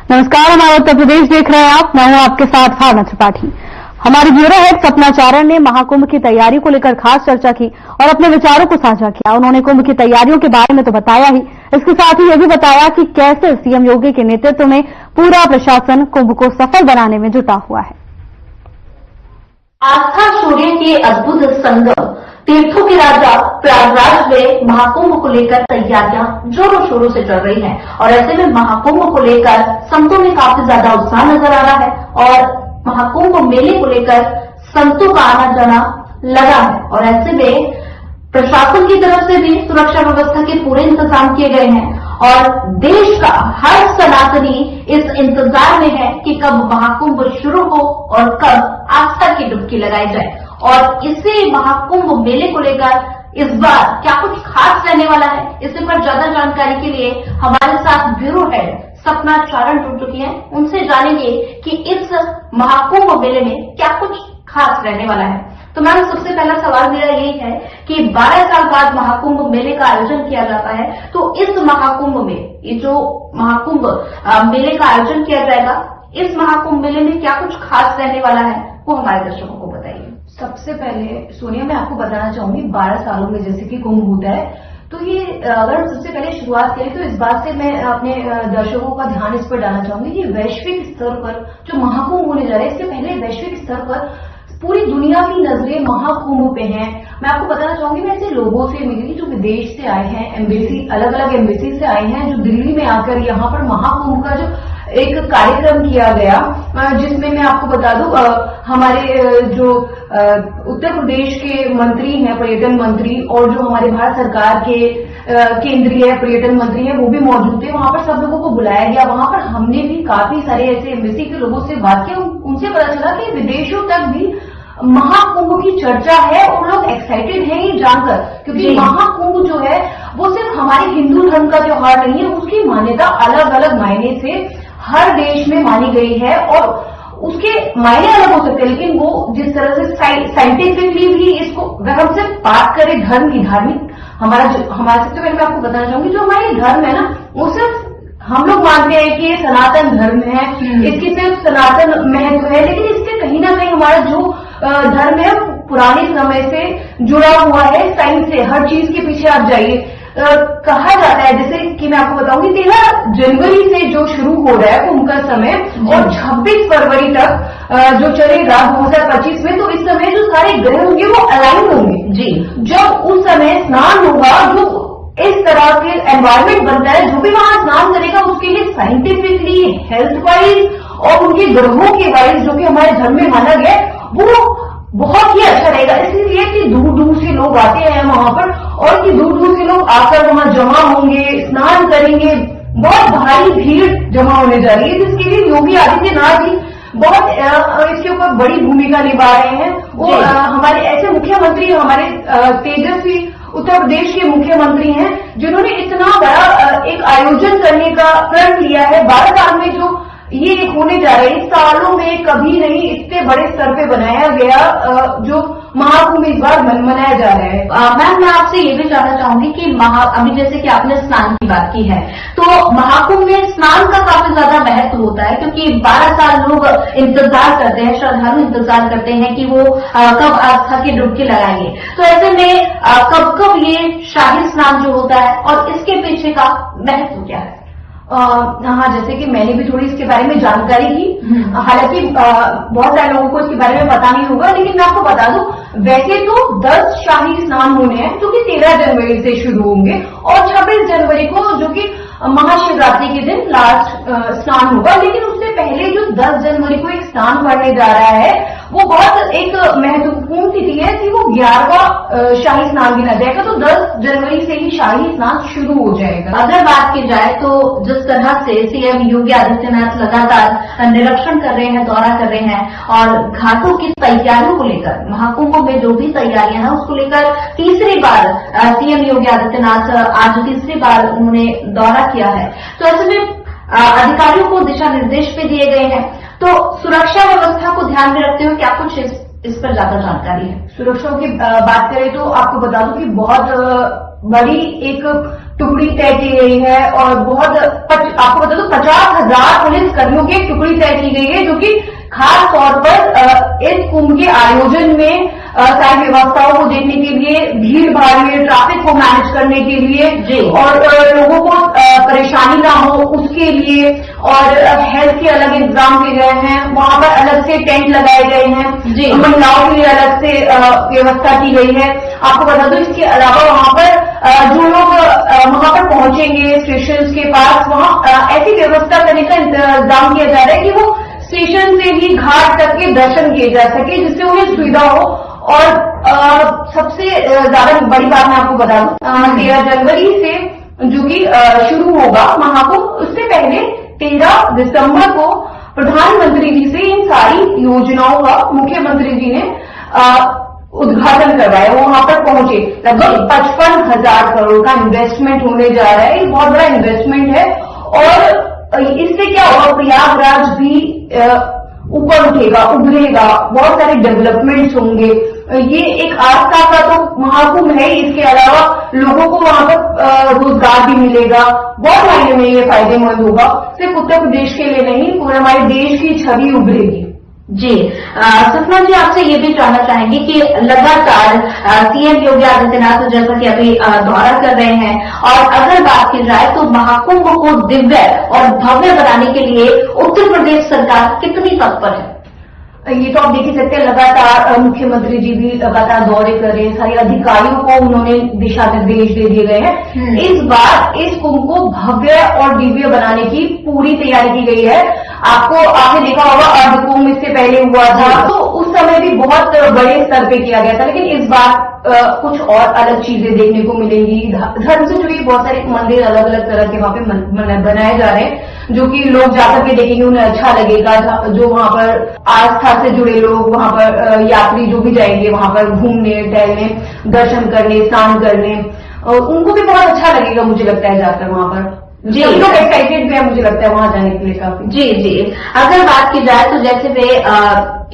नमस्कार, हमारा उत्तर प्रदेश देख रहे हैं आप। मैं हूं आपके साथ भावना त्रिपाठी। हमारी ब्यूरो हेड सपना चारण ने महाकुंभ की तैयारी को लेकर खास चर्चा की और अपने विचारों को साझा किया। उन्होंने कुंभ की तैयारियों के बारे में तो बताया ही, इसके साथ ही यह भी बताया कि कैसे सीएम योगी के नेतृत्व में पूरा प्रशासन कुंभ को सफल बनाने में जुटा हुआ है। आस्था शौर्य के अद्भुत संगम तीर्थों के राजा प्रयागराज में महाकुंभ को लेकर तैयारियां जोरों शोरों से चल रही हैं और ऐसे में महाकुंभ को लेकर संतों में काफी ज्यादा उत्साह नजर आ रहा है और महाकुंभ मेले को लेकर संतों का आना जाना लगा है और ऐसे में प्रशासन की तरफ से भी सुरक्षा व्यवस्था के पूरे इंतजाम किए गए हैं और देश का हर सनातनी इस इंतजार में है कि कब महाकुंभ शुरू हो और कब आस्था की डुबकी लगाई जाए। और इसी महाकुंभ मेले को लेकर इस बार क्या कुछ खास रहने वाला है, इससे पर ज्यादा जानकारी के लिए हमारे साथ ब्यूरो हेड सपना चारण जुड़ चुकी हैं। उनसे जानेंगे कि इस महाकुंभ मेले में क्या कुछ खास रहने वाला है। तो मैम, सबसे पहला सवाल मेरा यही है कि 12 साल बाद महाकुंभ मेले का आयोजन किया जाता है, तो इस महाकुंभ में ये जो महाकुंभ मेले का आयोजन किया जाएगा, इस महाकुंभ मेले में क्या कुछ खास रहने वाला है, वो हमारे दर्शकों को बताइए। सबसे पहले सोनिया, मैं आपको बताना चाहूंगी 12 सालों में जैसे कि कुंभ होता है, तो ये अगर सबसे पहले शुरुआत करें तो इस बात से मैं अपने दर्शकों का ध्यान इस पर डालना चाहूंगी कि वैश्विक स्तर पर जो महाकुंभ होने जा रहा है, इससे पहले वैश्विक स्तर पर पूरी दुनिया की नजरें महाकुंभ पे हैं। मैं आपको बताना चाहूंगी, मैं ऐसे लोगों से मिली जो विदेश से आए हैं, एम्बेसी अलग अलग एम्बेसी से आए हैं, जो दिल्ली में आकर यहाँ पर महाकुंभ का जो एक कार्यक्रम किया गया, जिसमें मैं आपको बता दूं हमारे जो उत्तर प्रदेश के मंत्री हैं, पर्यटन मंत्री, और जो हमारे भारत सरकार के केंद्रीय पर्यटन मंत्री हैं, वो भी मौजूद थे। वहां पर सब लोगों को बुलाया गया। वहां पर हमने भी काफी सारे ऐसे एम्बेसी के लोगों से बात की। उनसे पता चला कि विदेशों तक भी महाकुंभ की चर्चा है और लोग एक्साइटेड हैं ये जानकर, क्योंकि महाकुंभ जो है वो सिर्फ हमारे हिंदू धर्म का त्योहार नहीं है, उसकी मान्यता अलग अलग मायने से हर देश में मानी गई है और उसके मायने अलग हो सकते हैं, लेकिन वो जिस तरह से साइंटिफिकली भी इसको, अगर हम सिर्फ बात करें धर्म की, धार्मिक हमारा सबसे पहले मैं आपको बताना चाहूंगी, जो हमारे धर्म है ना, वो सिर्फ हम लोग मानते हैं कि ये सनातन धर्म है, इसकी सिर्फ सनातन महत्व है, लेकिन इससे कहीं ना कहीं हमारा जो धर्म है पुराने समय से जुड़ा हुआ है, साइंस से। हर चीज के पीछे आप जाइए, कहा जाता है, जैसे कि मैं आपको बताऊंगी 13 जनवरी से जो शुरू हो रहा है कुंभ का समय और 26 फरवरी तक जो चलेगा 2025 में, तो इस समय जो सारे ग्रह होंगे वो अलाइन होंगे जी। जब उस समय स्नान होगा, जो इस तरह के एनवायरमेंट बनता है, जो भी वहां स्नान करेगा उसके लिए साइंटिफिकली, हेल्थ वाइज और उनके ग्रहों के वाइज, जो कि हमारे धर्म में माना गया, वो बहुत ही अच्छा रहेगा। इसलिए कि दूर दूर से लोग आते हैं वहां पर और कि दूर दूर से लोग आकर वहां जमा होंगे, स्नान करेंगे, बहुत भारी भीड़ जमा होने जा रही है, जिसके लिए योगी आदित्यनाथ जी बहुत इसके ऊपर बड़ी भूमिका निभा रहे हैं। वो हमारे ऐसे मुख्यमंत्री, हमारे तेजस्वी उत्तर प्रदेश के मुख्यमंत्री हैं, जिन्होंने इतना बड़ा एक आयोजन करने का प्रण लिया है। 12 साल में जो ये होने जा रहा है, इस सालों में कभी नहीं इतने बड़े स्तर पे बनाया गया जो महाकुंभ इस बार मनाया जा रहा है। मैम, मैं आपसे ये भी जानना चाहूंगी कि अभी जैसे कि आपने स्नान की बात की है, तो महाकुंभ में स्नान का काफी ज्यादा महत्व होता है, क्योंकि 12 साल लोग इंतजार करते हैं, श्रद्धालु इंतजार करते हैं कि वो कब आस्था की डुबकी लगाएंगे। तो ऐसे में कब कब ये शाही स्नान जो होता है और इसके पीछे का महत्व क्या है? हाँ, जैसे कि मैंने भी थोड़ी इसके बारे में जानकारी की, हालांकि बहुत सारे लोगों को इसके बारे में पता नहीं होगा, लेकिन मैं आपको बता दूं, वैसे तो 10 शाही स्नान होने हैं जो कि 13 जनवरी से शुरू होंगे और 26 जनवरी को जो कि महाशिवरात्रि के दिन लास्ट स्नान होगा। लेकिन उससे पहले जो 10 जनवरी को एक स्नान पड़ने जा रहा है, वो बहुत एक महत्वपूर्ण तिथि है कि वो 11वां शाही स्नान गिना जाएगा, तो 10 जनवरी से ही शाही स्नान शुरू हो जाएगा। अगर बात की जाए तो जिस तरह से सीएम योगी आदित्यनाथ लगातार निरीक्षण कर रहे हैं, दौरा कर रहे हैं और घाटों की तैयारियों को लेकर, महाकुंभ में जो भी तैयारियां हैं उसको लेकर तीसरी बार सीएम योगी आदित्यनाथ आज तीसरी बार उन्होंने दौरा किया है, तो ऐसे में अधिकारियों को दिशा निर्देश भी दिए गए हैं। तो सुरक्षा व्यवस्था को ध्यान में रखते हुए क्या कुछ इस पर ज्यादा जानकारी है? सुरक्षा की बात करें तो आपको बता दूं कि बहुत बड़ी एक टुकड़ी तय की गई है और बहुत आपको बता दो 50,000 पुलिस कर्मियों की एक टुकड़ी तय की गई है, जो कि खास तौर पर इस कुंभ के आयोजन में सारी व्यवस्थाओं को देखने के लिए, भीड़ भाड़ में ट्रैफिक को मैनेज करने के लिए और लोगों को परेशानी ना हो उसके लिए, और हेल्थ के अलग इंतजाम किए गए हैं। वहां पर अलग से टेंट लगाए गए हैं, महिलाओं के लिए अलग से व्यवस्था की गई है। आपको बता दो इसके अलावा वहां पर जो लोग वहां पर पहुंचेंगे स्टेशन के पास, वहां ऐसी व्यवस्था करने का इंतजाम किया जा रहा है कि वो स्टेशन से ही घाट तक के दर्शन किए जा सके, जिससे उन्हें सुविधा हो। और सबसे ज्यादा बड़ी बात मैं आपको बता दूं, 13 जनवरी से जो कि शुरू होगा महाकुंभ, उससे पहले 13 दिसंबर को प्रधानमंत्री जी से इन सारी योजनाओं का मुख्यमंत्री जी ने उद्घाटन करवाया। वो वहां पर पहुंचे, लगभग 55,000 करोड़ का इन्वेस्टमेंट होने जा रहा है। ये बहुत बड़ा इन्वेस्टमेंट है और इससे क्या होगा, प्रयागराज भी ऊपर उठेगा, उभरेगा, बहुत सारे डेवलपमेंट्स होंगे। ये एक आस्था का तो महाकुंभ है, इसके अलावा लोगों को वहां पर रोजगार भी मिलेगा, बहुत मायने में ये फायदेमंद होगा। सिर्फ उत्तर प्रदेश के लिए नहीं, पूरे हमारे देश की छवि उभरेगी। जी सपना जी, आपसे ये भी जानना चाहेंगे कि लगातार सीएम योगी आदित्यनाथ जैसा कि अभी दौरा कर रहे हैं, और अगर बात की जाए तो महाकुंभ को दिव्य और भव्य बनाने के लिए उत्तर प्रदेश सरकार कितनी तत्पर है? ये तो आप देख ही सकते हैं, लगातार मुख्यमंत्री जी भी लगातार दौरे कर रहे हैं, सारे अधिकारियों को उन्होंने दिशा निर्देश दे दिए गए हैं। इस बार इस कुंभ को भव्य और दिव्य बनाने की पूरी तैयारी की गई है। आपने देखा होगा अर्धकुंभ इससे पहले हुआ था, तो उस समय भी बहुत बड़े स्तर पे किया गया था, लेकिन इस बार कुछ और अलग चीजें देखने को मिलेंगी। धर्म से जुड़ी बहुत सारे मंदिर अलग अलग तरह के वहां पे बनाए जा रहे हैं, जो कि लोग जाकर के देखेंगे, उन्हें अच्छा लगेगा। जो वहां पर आस्था से जुड़े लोग, वहां पर यात्री जो भी जाएंगे वहां पर घूमने टहलने, दर्शन करने, स्नान करने, उनको भी बहुत अच्छा लगेगा मुझे लगता है जाकर वहां पर। जी, लोग एक्साइटेड भी है मुझे लगता है वहां जाने के लिए काफी। जी, अगर बात की जाए तो जैसे वे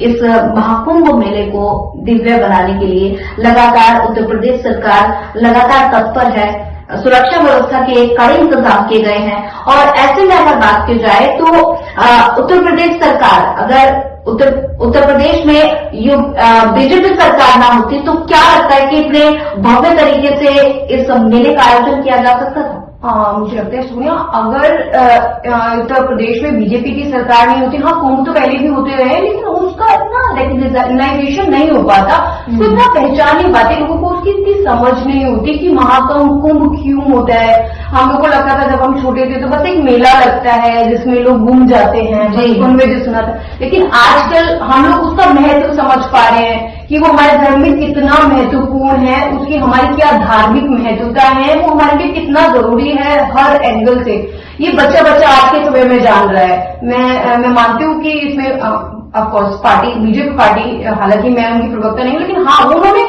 इस महाकुंभ मेले को दिव्य बनाने के लिए लगातार उत्तर प्रदेश सरकार लगातार तत्पर है, सुरक्षा व्यवस्था के कड़े इंतजाम किए गए हैं, और ऐसे में अगर बात की जाए तो उत्तर प्रदेश सरकार, अगर उत्तर प्रदेश में बीजेपी सरकार ना होती तो क्या लगता है कि इतने भव्य तरीके से इस मेले का आयोजन किया जा सकता था? मुझे लगता है सोनिया, अगर उत्तर प्रदेश में बीजेपी की सरकार नहीं होती, हाँ कुंभ तो पहले भी होते रहे, लेकिन उसका इतना रिकग्नाइजेशन नहीं हो पाता, उसको इतना पहचान नहीं पाते, लोगों को उसकी इतनी समझ नहीं होती कि महाकुंभ क्यों होता है। हम लोग को लगता था जब हम छोटे थे तो बस एक मेला लगता है जिसमें लोग घूम जाते हैं, बचपन में जो सुना था, लेकिन आजकल हम लोग उसका महत्व समझ पा रहे हैं कि वो हमारे धर्म में कितना महत्वपूर्ण है, उसकी हमारी क्या धार्मिक महत्वता है, वो हमारे लिए कितना जरूरी है हर एंगल से। ये बच्चा आज के समय में जान रहा है। मैं मानती हूँ कि इसमें ऑफकोर्स बीजेपी पार्टी, हालांकि मैं उनकी प्रवक्ता नहीं, लेकिन हाँ उन्होंने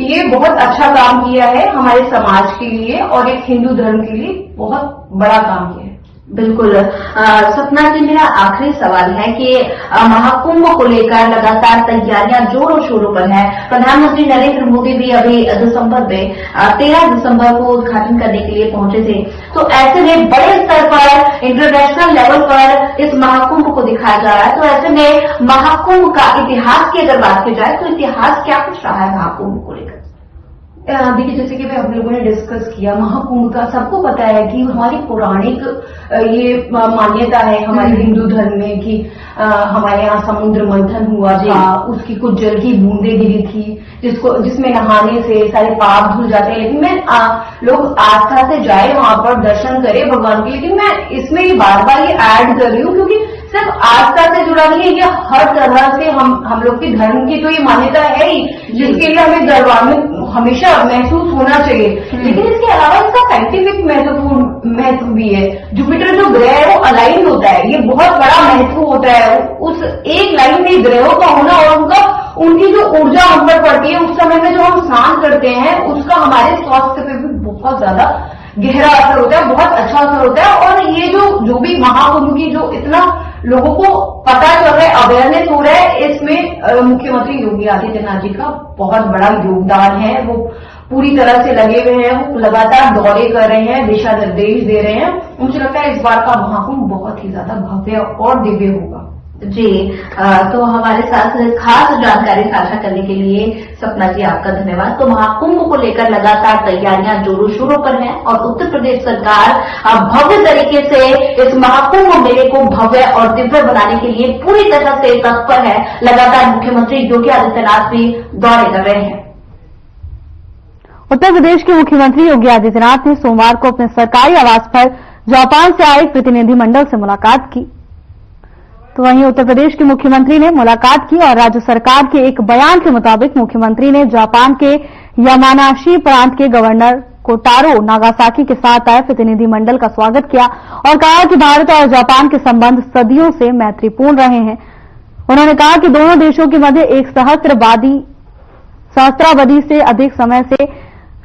ये बहुत अच्छा काम किया है हमारे समाज के लिए और एक हिंदू धर्म के लिए बहुत बड़ा काम किया है। बिल्कुल। सपना जी, मेरा आखिरी सवाल है कि महाकुंभ को लेकर लगातार तैयारियां जोरों शोरों पर है। प्रधानमंत्री नरेंद्र मोदी भी अभी दिसंबर में 13 दिसंबर को उद्घाटन करने के लिए पहुंचे थे, तो ऐसे में बड़े स्तर पर इंटरनेशनल लेवल पर इस महाकुंभ को दिखाया जा रहा है, तो ऐसे में महाकुंभ का इतिहास की अगर बात की जाए तो इतिहास क्या कुछ रहा है महाकुंभ को लेकर? देखिए, जैसे कि हम लोगों ने डिस्कस किया, महाकुंभ का सबको पता है कि हमारी पौराणिक ये मान्यता है हमारे हिंदू धर्म में कि हमारे यहाँ समुद्र मंथन हुआ था, उसकी कुछ जल की बूंदें गिरी थी जिसमें नहाने से सारे पाप धुल जाते हैं। लेकिन लोग आस्था से जाए वहां पर दर्शन करे भगवान के, लेकिन मैं इसमें ये बार ये ऐड कर रही हूँ क्योंकि सिर्फ आस्था से जुड़ा नहीं है, ये हर तरह से हम लोग की धर्म की तो ये मान्यता है ही, जिसके लिए हमें गौरवान्वित हमेशा महसूस होना चाहिए। लेकिन इसके अलावा इसका साइंटिफिक महत्व भी है। जुपिटर जो ग्रह है वो अलाइन होता है, ये बहुत बड़ा महत्व होता है उस एक लाइन में ग्रहों का होना, और उनकी जो ऊर्जा हम पर पड़ती है उस समय में जो हम स्नान करते हैं उसका हमारे स्वास्थ्य पे भी बहुत ज्यादा गहरा असर होता है, बहुत अच्छा असर होता है। और ये जो भी महाकुंभ की जो इतना लोगों को पता चल रहा है, अवेयरनेस हो रहा है, इसमें मुख्यमंत्री योगी आदित्यनाथ जी का बहुत बड़ा योगदान है। वो पूरी तरह से लगे हुए हैं, वो लगातार दौरे कर रहे हैं, दिशा निर्देश दे रहे हैं। मुझे लगता है इस बार का महाकुंभ बहुत ही ज्यादा भव्य और दिव्य होगा। जी, तो हमारे साथ खास जानकारी साझा करने के लिए सपना जी आपका धन्यवाद। तो महाकुंभ को लेकर लगातार तैयारियां जोरों शोरों पर हैं और उत्तर प्रदेश सरकार भव्य तरीके से इस महाकुंभ मेले को भव्य और दिव्य बनाने के लिए पूरी तरह से तत्पर है। लगातार मुख्यमंत्री योगी आदित्यनाथ भी दौरे कर रहे हैं। उत्तर प्रदेश के मुख्यमंत्री योगी आदित्यनाथ ने सोमवार को अपने सरकारी आवास पर जापान से आए एक प्रतिनिधिमंडल से मुलाकात की। तो वहीं उत्तर प्रदेश के मुख्यमंत्री ने मुलाकात की और राज्य सरकार के एक बयान के मुताबिक मुख्यमंत्री ने जापान के यामानाशी प्रांत के गवर्नर कोटारो नागासाकी के साथ आए प्रतिनिधिमंडल का स्वागत किया और कहा कि भारत और जापान के संबंध सदियों से मैत्रीपूर्ण रहे हैं। उन्होंने कहा कि दोनों देशों के मध्य एक सहस्त्रावधि से अधिक समय से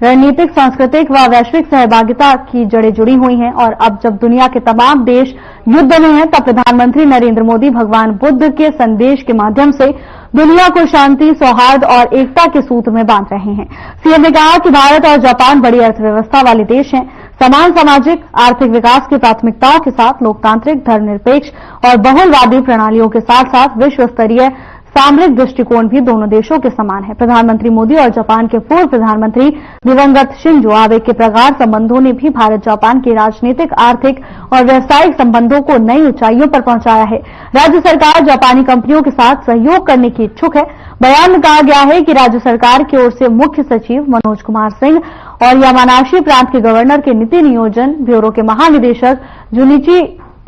रणनीतिक, सांस्कृतिक व वैश्विक सहभागिता की जड़ें जुड़ी हुई हैं और अब जब दुनिया के तमाम देश युद्ध में हैं, तब प्रधानमंत्री नरेंद्र मोदी भगवान बुद्ध के संदेश के माध्यम से दुनिया को शांति, सौहार्द और एकता के सूत्र में बांध रहे हैं। सीएम ने कहा कि भारत और जापान बड़ी अर्थव्यवस्था वाले देश हैं। समान सामाजिक आर्थिक विकास की प्राथमिकताओं के साथ लोकतांत्रिक, धर्मनिरपेक्ष और बहुलवादी प्रणालियों के साथ साथ विश्व स्तरीय सामरिक दृष्टिकोण भी दोनों देशों के समान है। प्रधानमंत्री मोदी और जापान के पूर्व प्रधानमंत्री दिवंगत शिंजो आबे के प्रगाढ़ संबंधों ने भी भारत जापान के राजनीतिक, आर्थिक और व्यावसायिक संबंधों को नई ऊंचाइयों पर पहुंचाया है। राज्य सरकार जापानी कंपनियों के साथ सहयोग करने की इच्छुक है। बयान में कहा गया है कि राज्य सरकार की ओर से मुख्य सचिव मनोज कुमार सिंह और यामानाशी प्रांत के गवर्नर के नीति नियोजन ब्यूरो के महानिदेशक जुनिची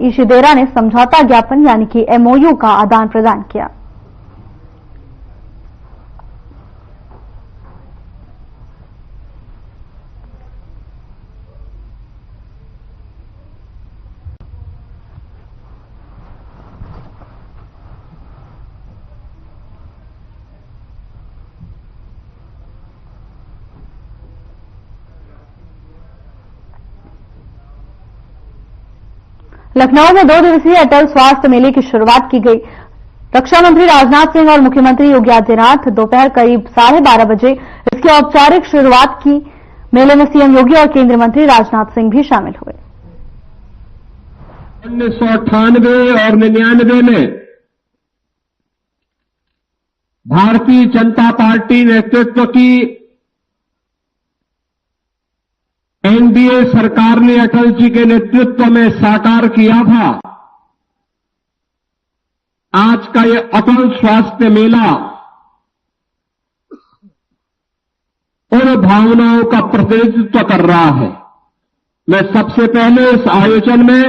इशिदेरा ने समझौता ज्ञापन यानी कि एमओयू का आदान प्रदान किया। लखनऊ में 2 दिवसीय अटल स्वास्थ्य मेले की शुरुआत की गई। रक्षा मंत्री राजनाथ सिंह और मुख्यमंत्री योगी आदित्यनाथ दोपहर करीब 12:30 बजे इसकी औपचारिक शुरुआत की। मेले में सीएम योगी और केंद्रीय मंत्री राजनाथ सिंह भी शामिल हुए। 1998 और 99 में भारतीय जनता पार्टी नेतृत्व की एनडीए सरकार ने अटल जी के नेतृत्व में साकार किया था। आज का ये अटल स्वास्थ्य मेला उन भावनाओं का प्रतिनिधित्व कर रहा है। मैं सबसे पहले इस आयोजन में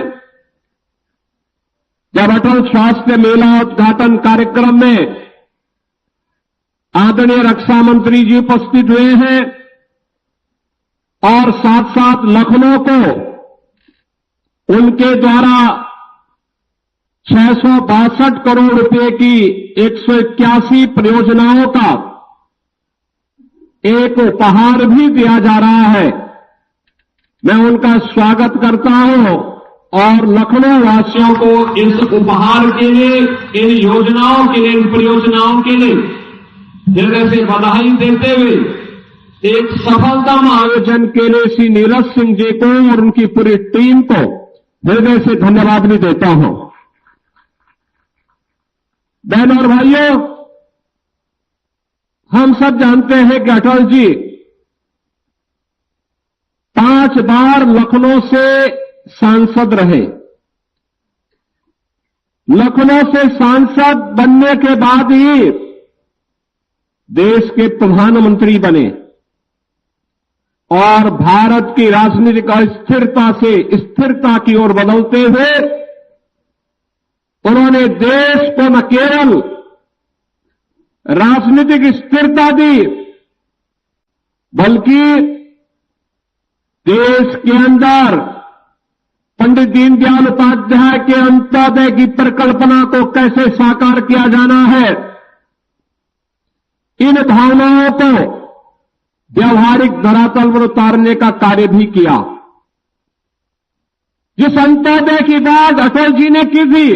जब अटल स्वास्थ्य मेला उद्घाटन कार्यक्रम में आदरणीय रक्षा मंत्री जी उपस्थित हुए हैं और साथ साथ लखनऊ को उनके द्वारा 662 करोड़ रुपए की 181 परियोजनाओं का एक उपहार भी दिया जा रहा है। मैं उनका स्वागत करता हूं और लखनऊ वासियों को इस उपहार के लिए, इन योजनाओं के लिए, इन परियोजनाओं के लिए हृदय से बधाई देते हुए एक सफलतम आयोजन के लिए श्री नीरज सिंह जी को और उनकी पूरी टीम को हृदय से धन्यवाद भी देता हूं। बहनों और भाइयों, हम सब जानते हैं कि अटल जी 5 बार लखनऊ से सांसद रहे। लखनऊ से सांसद बनने के बाद ही देश के प्रधानमंत्री बने और भारत की राजनीतिक अस्थिरता से स्थिरता की ओर बदलते हुए उन्होंने देश को न केवल राजनीतिक स्थिरता दी, बल्कि देश के अंदर पंडित दीनदयाल उपाध्याय के अंत्योदय की परिकल्पना को कैसे साकार किया जाना है, इन भावनाओं को व्यवहारिक धरातल पर उतारने का कार्य भी किया। जिस अंत्योदय की बात अटल जी ने की थी,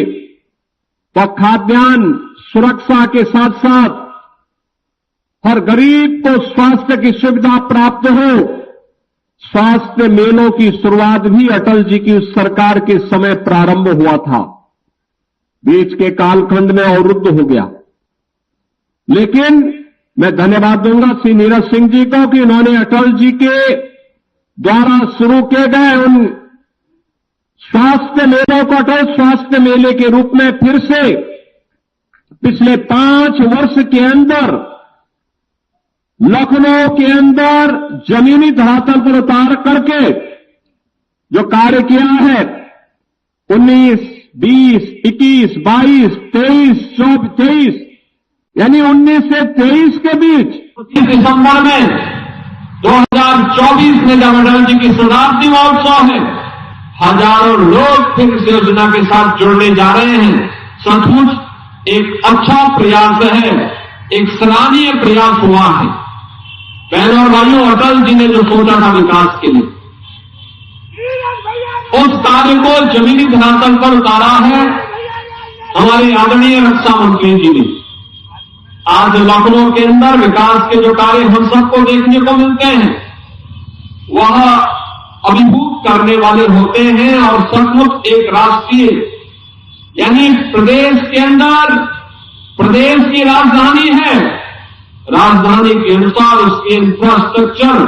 वह खाद्यान्न सुरक्षा के साथ साथ हर गरीब को स्वास्थ्य की सुविधा प्राप्त हो। स्वास्थ्य मेलों की शुरुआत भी अटल जी की सरकार के समय प्रारंभ हुआ था, बीच के कालखंड में अवरुद्ध हो गया। लेकिन मैं धन्यवाद दूंगा श्री नीरज सिंह जी को कि इन्होंने अटल जी के द्वारा शुरू किए गए उन स्वास्थ्य मेलों को अटल स्वास्थ्य मेले के रूप में फिर से पिछले 5 वर्ष के अंदर लखनऊ के अंदर जमीनी धरातल पर उतार करके जो कार्य किया है 19, 20, 21, 22, 23, 23 यानी 19 से 23 के बीच 25 दिसंबर में 2024 में जब अटल जी की शताब्दी महोत्सव है, हजारों लोग फिर इस योजना के साथ जुड़ने जा रहे हैं। सचमुच एक अच्छा प्रयास है, एक सराहनीय प्रयास हुआ है। बहनों और भाइयों, अटल जी ने जो सोचा था विकास के लिए, उस कार्य को जमीनी धरातल पर उतारा है हमारे आदरणीय रक्षा मंत्री जी ने। आज लखनऊ के अंदर विकास के जो कार्य हम सबको देखने को मिलते हैं, वह अभिभूत करने वाले होते हैं और सचमुच एक राष्ट्रीय यानी प्रदेश के अंदर प्रदेश की राजधानी है, राजधानी के अनुसार उसके इंफ्रास्ट्रक्चर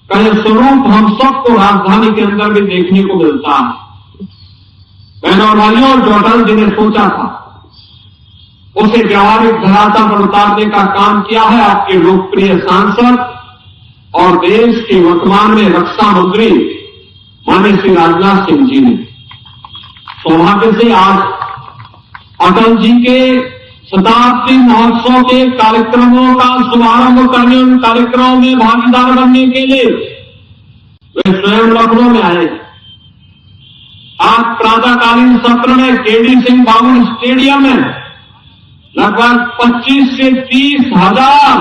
का यह स्वरूप हम सबको राजधानी के अंदर भी देखने को मिलता है। बहनों और भाइयों, जो अटल जी ने सोचा था उसे व्यावहारिक धरातल पर उतारने का काम किया है आपके लोकप्रिय सांसद और देश के वर्तमान में रक्षा मंत्री माननीय श्री राजनाथ सिंह जी ने। सौभाग्य से आज अटल जी के शताब्दी महोत्सव के कार्यक्रमों का शुभारंभ करने, उन कार्यक्रमों में भागीदार बनने के लिए वे स्वयं लखनऊ में आए। आज प्रातःकालीन सत्र में केडी सिंह बाबू स्टेडियम में लगभग 25 से 30 हजार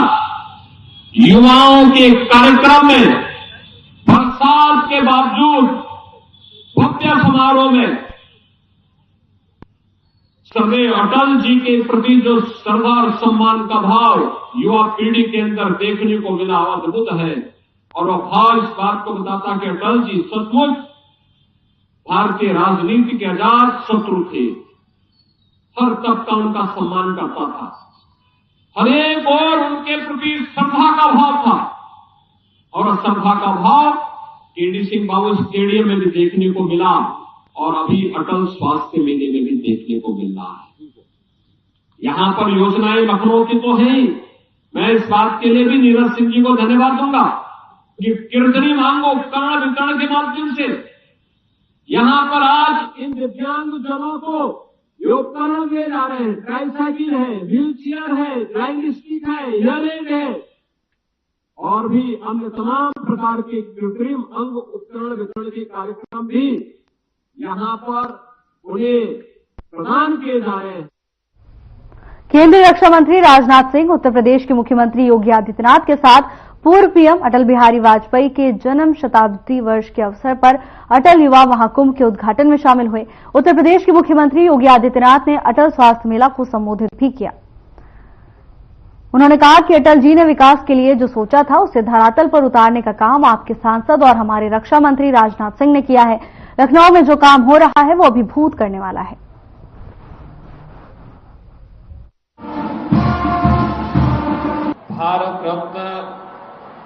युवाओं के कार्यक्रम में बरसात के बावजूद भव्य समारोह में सदैव अटल जी के प्रति जो श्रद्धा और सम्मान का भाव युवा पीढ़ी के अंदर देखने को मिला अद्भुत है। और वह भाव इस बात को बताता कि अटल जी सचमुच भारतीय राजनीति के आजाद शत्रु थे। हर तबका उनका सम्मान करता था, हर एक और उनके प्रति श्रद्धा का भाव था। और श्रद्धा का भाव केडी सिंह बाबू स्टेडियम में भी देखने को मिला और अभी अटल स्वास्थ्य मेले में भी देखने को मिल रहा है। यहां पर योजनाएं लखनऊ की तो है ही। मैं इस बात के लिए भी नीरज सिंह जी को धन्यवाद दूंगा कि कृत्रिम अंग उपकरण वितरण के माध्यम से यहां पर आज इन दिव्यांग जनों को ये उपकरण दिए जा रहे हैं। ट्राईसाइकिल है, व्हील चेयर है, ड्राइंग स्टिक है, इयररिंग है और भी अन्य तमाम प्रकार के कृत्रिम अंग उपकरण वितरण के कार्यक्रम भी यहां पर उन्हें प्रदान किए जा रहे हैं। केंद्रीय रक्षा मंत्री राजनाथ सिंह उत्तर प्रदेश के मुख्यमंत्री योगी आदित्यनाथ के साथ पूर्व पीएम अटल बिहारी वाजपेयी के जन्म शताब्दी वर्ष के अवसर पर अटल युवा महाकुंभ के उद्घाटन में शामिल हुए। उत्तर प्रदेश के मुख्यमंत्री योगी आदित्यनाथ ने अटल स्वास्थ्य मेला को संबोधित भी किया। उन्होंने कहा कि अटल जी ने विकास के लिए जो सोचा था उसे धरातल पर उतारने का काम आपके सांसद और हमारे रक्षा मंत्री राजनाथ सिंह ने किया है। लखनऊ में जो काम हो रहा है वो अभिभूत करने वाला है। भारत रत्न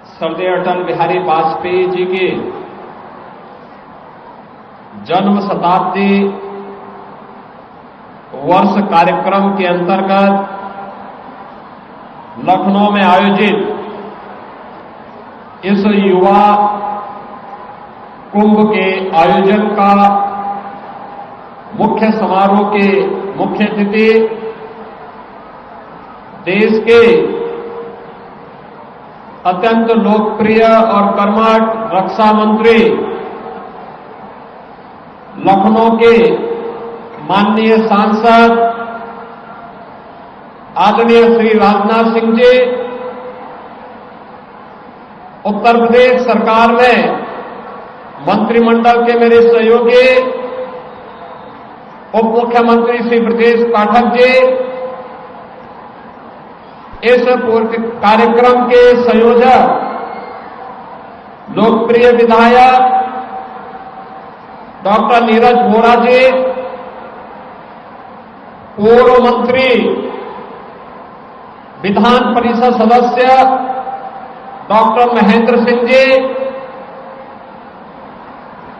स्वर्गीय अटल बिहारी वाजपेयी जी के जन्म शताब्दी वर्ष कार्यक्रम के अंतर्गत लखनऊ में आयोजित इस युवा कुंभ के आयोजन का मुख्य समारोह के मुख्य अतिथि देश के अत्यंत लोकप्रिय और कर्मठ रक्षा मंत्री लखनऊ के माननीय सांसद आदरणीय श्री राजनाथ सिंह जी, उत्तर प्रदेश सरकार में मंत्रिमंडल के मेरे सहयोगी उप मुख्यमंत्री श्री ब्रजेश पाठक जी, इस कार्यक्रम के संयोजक लोकप्रिय विधायक डॉक्टर नीरज वोरा जी, पूर्व मंत्री विधान परिषद सदस्य डॉक्टर महेंद्र सिंह जी,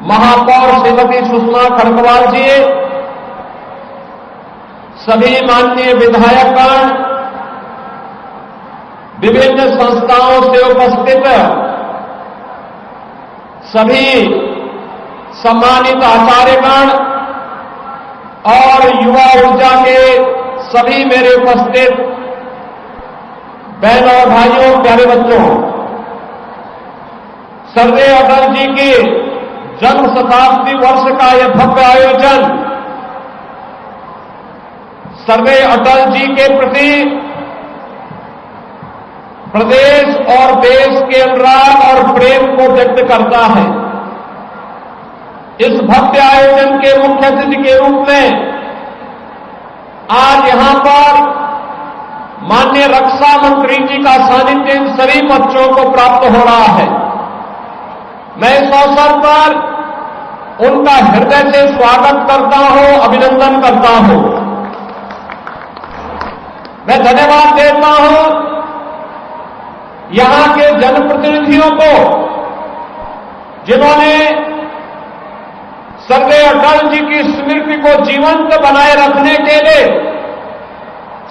महापौर श्रीमती सुषमा खड़गवाल जी, सभी माननीय विधायकगण, विभिन्न संस्थाओं से उपस्थित सभी सम्मानित आचार्यगण और युवा ऊर्जा के सभी मेरे उपस्थित बहनों और भाइयों, प्यारे बच्चों, सरदेव अटल जी की जन्म शताब्दी वर्ष का यह भव्य आयोजन सरदेव अटल जी के प्रति प्रदेश और देश के अनुराग और प्रेम को व्यक्त करता है। इस भव्य आयोजन के मुख्य अतिथि के रूप में आज यहां पर माननीय रक्षा मंत्री जी का सानिध्य इन सभी बच्चों को प्राप्त हो रहा है। मैं इस अवसर पर उनका हृदय से स्वागत करता हूं, अभिनंदन करता हूं। मैं धन्यवाद देता हूं यहां के जनप्रतिनिधियों को, जिन्होंने सरदेव अटल जी की स्मृति को जीवंत बनाए रखने के लिए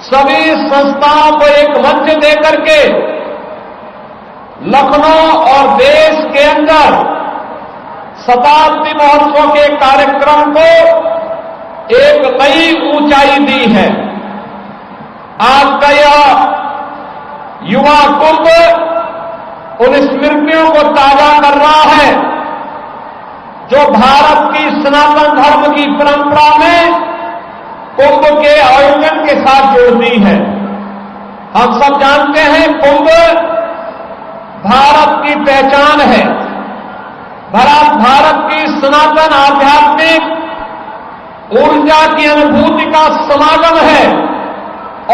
सभी संस्थाओं को एक मंच देकर के लखनऊ और देश के अंदर शताब्दी महोत्सव के कार्यक्रम को एक नई ऊंचाई दी है। आज का यह युवा कुंभ उन स्मृतियों को ताजा कर रहा है जो भारत की सनातन धर्म की परंपरा में कुंभ के आयोजन के साथ जोड़ती है। हम सब जानते हैं कुंभ भारत की पहचान है, भारत की सनातन आध्यात्मिक ऊर्जा की अनुभूति का समागम है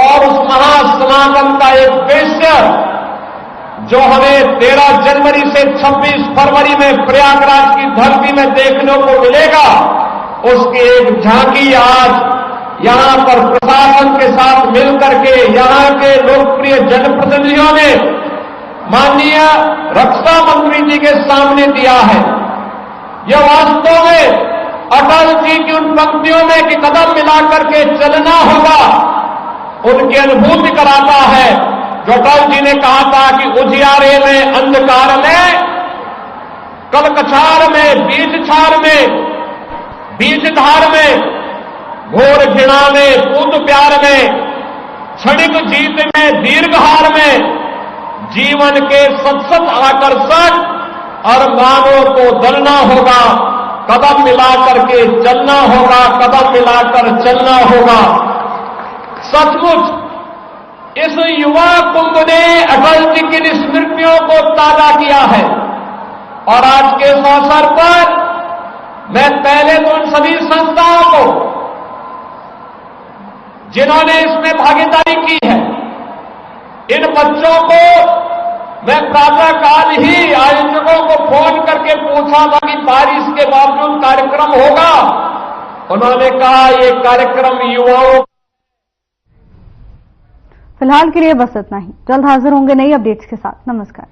और उस महासमागम का एक दृश्य जो हमें 13 जनवरी से 26 फरवरी में प्रयागराज की धरती में देखने को मिलेगा, उसकी एक झांकी आज यहां पर प्रशासन के साथ मिलकर के यहां के लोकप्रिय जनप्रतिनिधियों ने माननीय रक्षा मंत्री जी के सामने दिया है। यह वास्तव में अटल जी की उन पंक्तियों में कि कदम मिलाकर के चलना होगा, उनकी अनुभूति कराता है जो अटल जी ने कहा था कि उजियारे में, अंधकार में, कलकछार में, बीजछार में, बीजधार में, घोर घृणा में, पूत प्यार में, क्षणिक जीत में, दीर्घहार में, जीवन के सत आकर्षक और मानव को दलना होगा, कदम मिलाकर के चलना होगा, कदम मिलाकर चलना होगा। सचमुच इस युवा कुंभ ने अटल जी की स्मृतियों को ताजा किया है और आज के इस अवसर पर मैं पहले तो उन सभी संस्थाओं को जिन्होंने इसमें भागीदारी की है, इन बच्चों को मैं प्रातःकाल ही आयोजकों को फोन करके पूछा था कि बारिश के बावजूद कार्यक्रम होगा। उन्होंने कहा ये कार्यक्रम युवाओं। फिलहाल के लिए बस इतना ही। जल्द हाजिर होंगे नई अपडेट्स के साथ। नमस्कार।